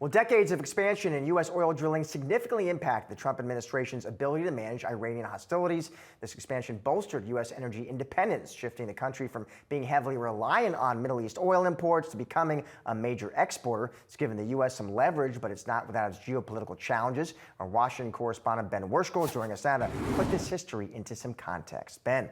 Well, decades of expansion in U.S. oil drilling significantly impacted the Trump administration's ability to manage Iranian hostilities. This expansion bolstered U.S. energy independence, shifting the country from being heavily reliant on Middle East oil imports to becoming a major exporter. It's given the U.S. some leverage, but it's not without its geopolitical challenges. Our Washington correspondent Ben Werschkul is joining us now to put this history into some context. Ben.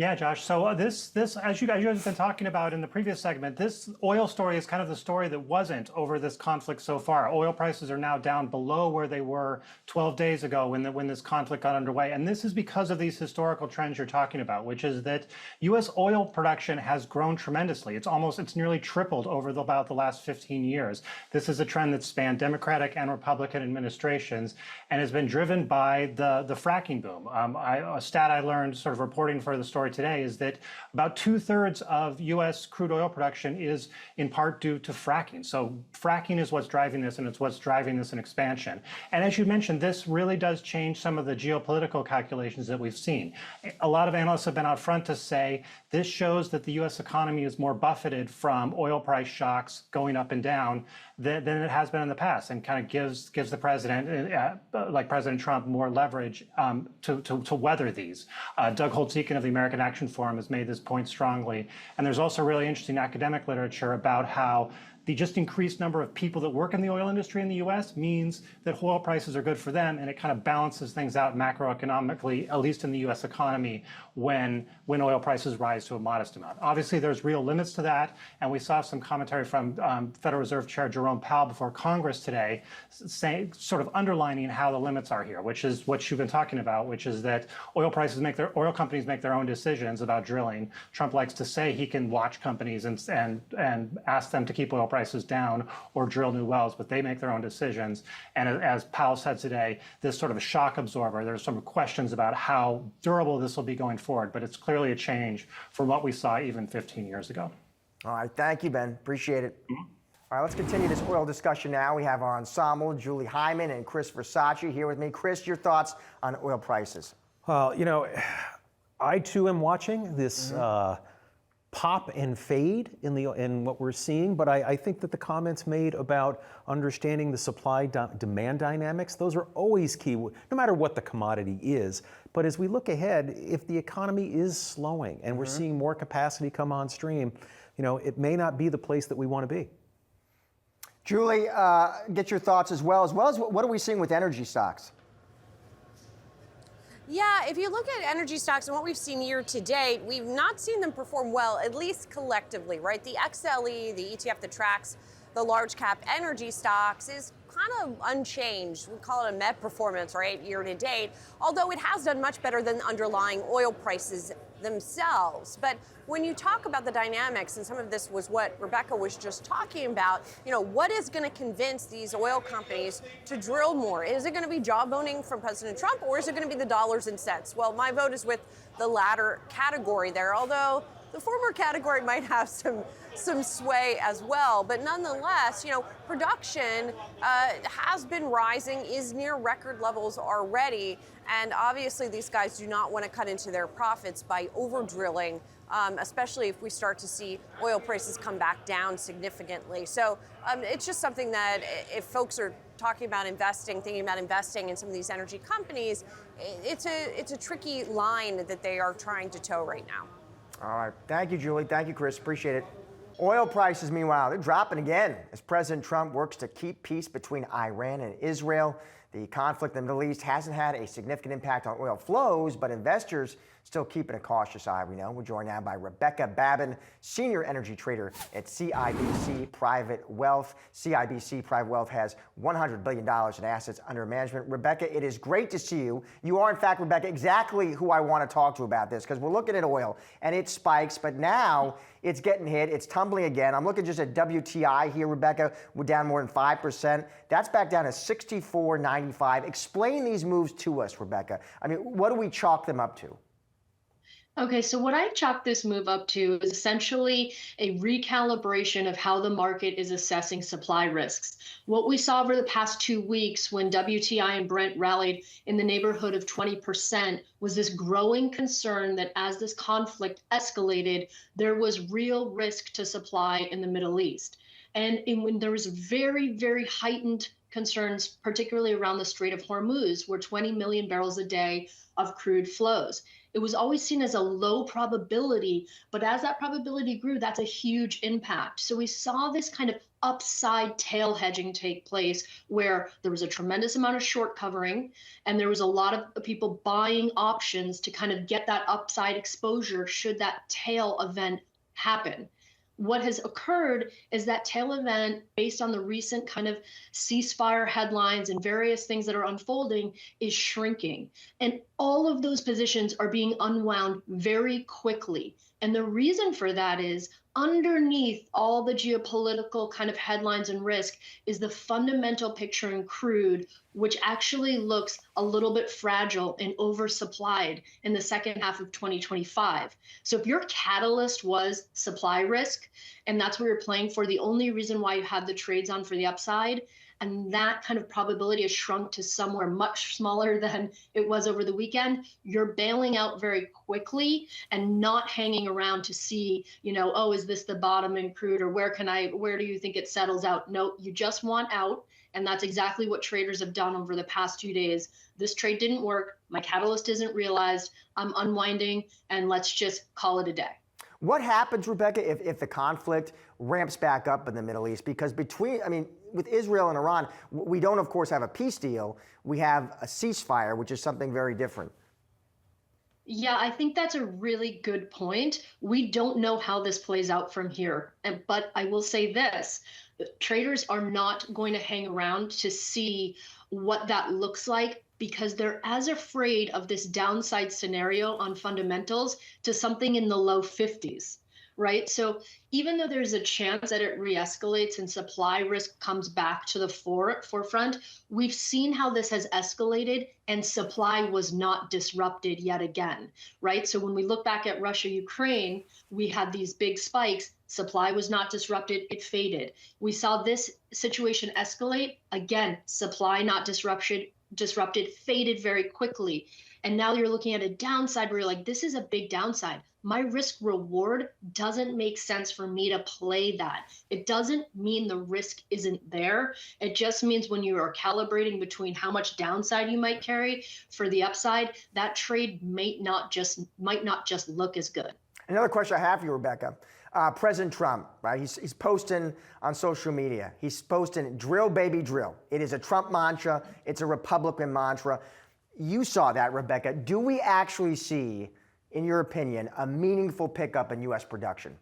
Yeah, Josh. So this, as you guys have been talking about in the previous segment, this oil story is kind of the story that wasn't over this conflict so far. Oil prices are now down below where they were 12 days ago when this conflict got underway. And this is because of these historical trends you're talking about, which is that U.S. oil production has grown tremendously. It's nearly tripled over about the last 15 years. This is a trend that's spanned Democratic and Republican administrations and has been driven by the fracking boom. A stat I learned sort of reporting for the story today is that about 2/3 of U.S. crude oil production is in part due to fracking. So fracking is what's driving this, and it's what's driving this in expansion. And as you mentioned, this really does change some of the geopolitical calculations that we've seen. A lot of analysts have been out front to say this shows that the U.S. economy is more buffeted from oil price shocks going up and down than it has been in the past, and kind of gives the president, like President Trump, more leverage to weather these. Doug Holtz-Eakin of the American Action Forum has made this point strongly. And there's also really interesting academic literature about how the just increased number of people that work in the oil industry in the U.S. means that oil prices are good for them, and it kind of balances things out macroeconomically, at least in the U.S. economy, when oil prices rise to a modest amount. Obviously, there's real limits to that, and we saw some commentary from Federal Reserve Chair Jerome Powell before Congress today, sort of underlining how the limits are here, which is what you've been talking about, which is that oil companies make their own decisions about drilling. Trump likes to say he can watch companies and ask them to keep oil prices down or drill new wells, but they make their own decisions. And as Powell said today, this sort of a shock absorber. There's some questions about how durable this will be going forward, but it's clearly a change from what we saw even 15 years ago. All right, thank you, Ben. Appreciate it. All right, let's continue this oil discussion now. We have our ensemble, Julie Hyman and Chris Versace here with me. Chris, your thoughts on oil prices? Well, I too am watching this pop and fade in what we're seeing, but I think that the comments made about understanding the supply-demand dynamics, those are always key, no matter what the commodity is. But as we look ahead, if the economy is slowing and we're seeing more capacity come on stream, it may not be the place that we want to be. Julie, get your thoughts as well as what are we seeing with energy stocks? Yeah, if you look at energy stocks and what we've seen year to date, we've not seen them perform well, at least collectively, right? The XLE, the ETF that tracks the large cap energy stocks, is kind of unchanged. We call it a MEP performance, right, year to date, although it has done much better than underlying oil prices themselves. But when you talk about the dynamics, and some of this was what Rebecca was just talking about, what is going to convince these oil companies to drill more? Is it going to be jawboning from President Trump, or is it going to be the dollars and cents? Well, my vote is with the latter category there, although the former category might have some sway as well. But nonetheless, production has been rising, is near record levels already. And obviously, these guys do not want to cut into their profits by over-drilling, especially if we start to see oil prices come back down significantly. So it's just something that if folks are thinking about investing in some of these energy companies, it's a tricky line that they are trying to toe right now. All right. Thank you, Julie. Thank you, Chris. Appreciate it. Oil prices, meanwhile, they're dropping again as President Trump works to keep peace between Iran and Israel. The conflict in the Middle East hasn't had a significant impact on oil flows, but investors still keeping a cautious eye, we know. We're joined now by Rebecca Babin, senior energy trader at CIBC Private Wealth. CIBC Private Wealth has $100 billion in assets under management. Rebecca, it is great to see you. You are, in fact, Rebecca, exactly who I want to talk to about this, because we're looking at oil, and it spikes, but now it's getting hit. It's tumbling again. I'm looking just at WTI here, Rebecca. We're down more than 5%. That's back down to 64.95. Explain these moves to us, Rebecca. I mean, what do we chalk them up to? Okay, so what I chalk this move up to is essentially a recalibration of how the market is assessing supply risks. What we saw over the past 2 weeks when WTI and Brent rallied in the neighborhood of 20% was this growing concern that as this conflict escalated, there was real risk to supply in the Middle East. And when there was very, very heightened concerns, particularly around the Strait of Hormuz, where 20 million barrels a day of crude flows. It was always seen as a low probability, but as that probability grew, that's a huge impact. So we saw this kind of upside tail hedging take place where there was a tremendous amount of short covering and there was a lot of people buying options to kind of get that upside exposure should that tail event happen. What has occurred is that tail event, based on the recent kind of ceasefire headlines and various things that are unfolding, is shrinking. And all of those positions are being unwound very quickly. And the reason for that is underneath all the geopolitical kind of headlines and risk is the fundamental picture in crude, which actually looks a little bit fragile and oversupplied in the second half of 2025. So if your catalyst was supply risk, and that's what you're playing for, the only reason why you had the trades on for the upside, and that kind of probability has shrunk to somewhere much smaller than it was over the weekend, you're bailing out very quickly and not hanging around to see, oh, is this the bottom in crude, or where do you think it settles out? No, you just want out. And that's exactly what traders have done over the past 2 days. This trade didn't work. My catalyst isn't realized. I'm unwinding, and let's just call it a day. What happens, Rebecca, if the conflict ramps back up in the Middle East? Because with Israel and Iran, we don't, of course, have a peace deal. We have a ceasefire, which is something very different. Yeah, I think that's a really good point. We don't know how this plays out from here. But I will say this, traders are not going to hang around to see what that looks like because they're as afraid of this downside scenario on fundamentals to something in the low 50s. Right. So even though there's a chance that it re-escalates and supply risk comes back to the forefront, we've seen how this has escalated and supply was not disrupted yet again. Right. So when we look back at Russia, Ukraine, we had these big spikes. Supply was not disrupted. It faded. We saw this situation escalate. Again, supply not disrupted, faded very quickly. And now you're looking at a downside where you're like, this is a big downside. My risk reward doesn't make sense for me to play that. It doesn't mean the risk isn't there. It just means when you are calibrating between how much downside you might carry for the upside, that trade might not just look as good. Another question I have for you, Rebecca. President Trump, right? He's posting on social media. He's posting drill, baby, drill. It is a Trump mantra. It's a Republican mantra. You saw that, Rebecca. Do we actually see, in your opinion, a meaningful pickup in U.S. production?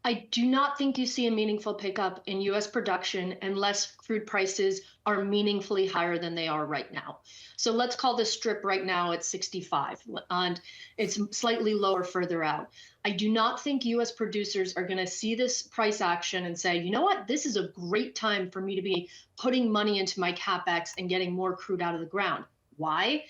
I do not think you see a meaningful pickup in U.S. production unless crude prices are meaningfully higher than they are right now. So let's call the strip right now at 65, and it's slightly lower further out. I do not think U.S. producers are going to see this price action and say, you know what, this is a great time for me to be putting money into my CapEx and getting more crude out of the ground. Why?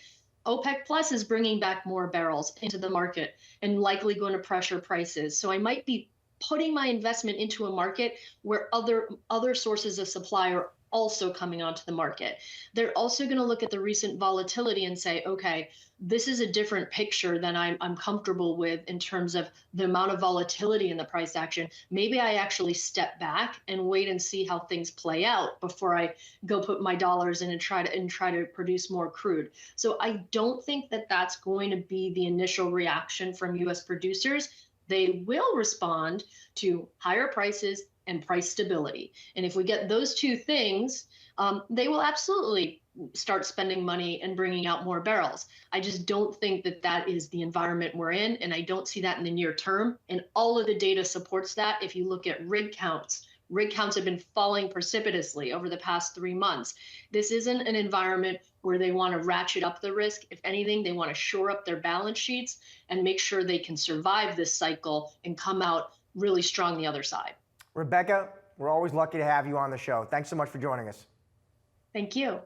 OPEC Plus is bringing back more barrels into the market and likely going to pressure prices. So I might be putting my investment into a market where other sources of supply are also coming onto the market. They're also going to look at the recent volatility and say, okay, this is a different picture than I'm comfortable with in terms of the amount of volatility in the price action. Maybe I actually step back and wait and see how things play out before I go put my dollars in and try to produce more crude. So I don't think that that's going to be the initial reaction from U.S. producers. They will respond to higher prices and price stability. And if we get those two things, they will absolutely start spending money and bringing out more barrels. I just don't think that that is the environment we're in, and I don't see that in the near term. And all of the data supports that. If you look at rig counts have been falling precipitously over the past 3 months. This isn't an environment where they want to ratchet up the risk. If anything, they want to shore up their balance sheets and make sure they can survive this cycle and come out really strong the other side. Rebecca, we're always lucky to have you on the show. Thanks so much for joining us. Thank you.